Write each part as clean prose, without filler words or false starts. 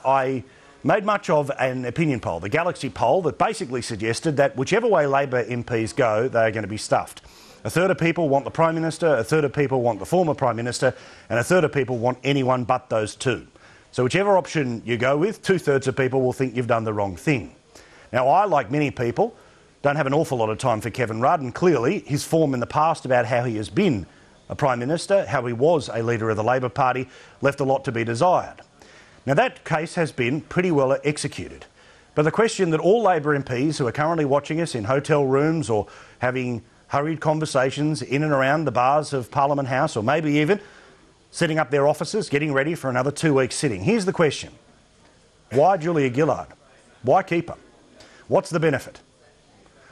I made much of an opinion poll, the Galaxy poll, that basically suggested that whichever way Labor MPs go, they are going to be stuffed. A third of people want the Prime Minister, a third of people want the former Prime Minister, and a third of people want anyone but those two. So whichever option you go with, 2/3 of people will think you've done the wrong thing. Now, I, like many people, don't have an awful lot of time for Kevin Rudd, and clearly his form in the past about how he has been a Prime Minister, how he was a leader of the Labor Party, left a lot to be desired. Now, that case has been pretty well executed. But the question that all Labor MPs who are currently watching us in hotel rooms or having hurried conversations in and around the bars of Parliament House, or maybe even setting up their offices, getting ready for another 2-week sitting. Here's the question. Why Julia Gillard? Why keep her? What's the benefit?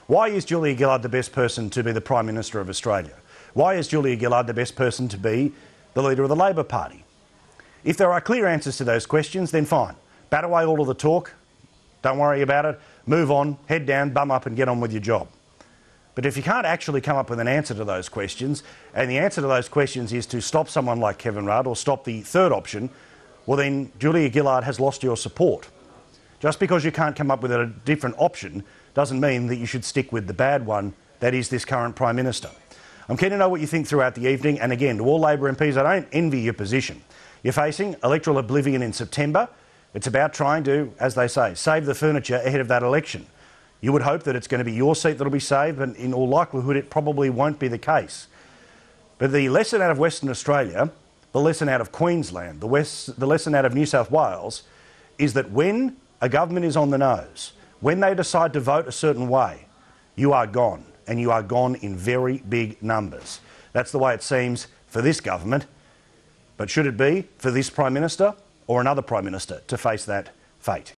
Why is Julia Gillard the best person to be the Prime Minister of Australia? Why is Julia Gillard the best person to be the leader of the Labor Party? If there are clear answers to those questions, then fine. Bat away all of the talk. Don't worry about it. Move on, head down, bum up and get on with your job. But if you can't actually come up with an answer to those questions, and the answer to those questions is to stop someone like Kevin Rudd or stop the third option, well then Julia Gillard has lost your support. Just because you can't come up with a different option doesn't mean that you should stick with the bad one, that is this current Prime Minister. I'm keen to know what you think throughout the evening, and again, to all Labor MPs, I don't envy your position. You're facing electoral oblivion in September. It's about trying to, as they say, save the furniture ahead of that election. You would hope that it's going to be your seat that will be saved, but in all likelihood it probably won't be the case. But the lesson out of Western Australia, the lesson out of Queensland, the lesson out of New South Wales, is that when a government is on the nose, when they decide to vote a certain way, you are gone, and you are gone in very big numbers. That's the way it seems for this government. But should it be for this Prime Minister or another Prime Minister to face that fate?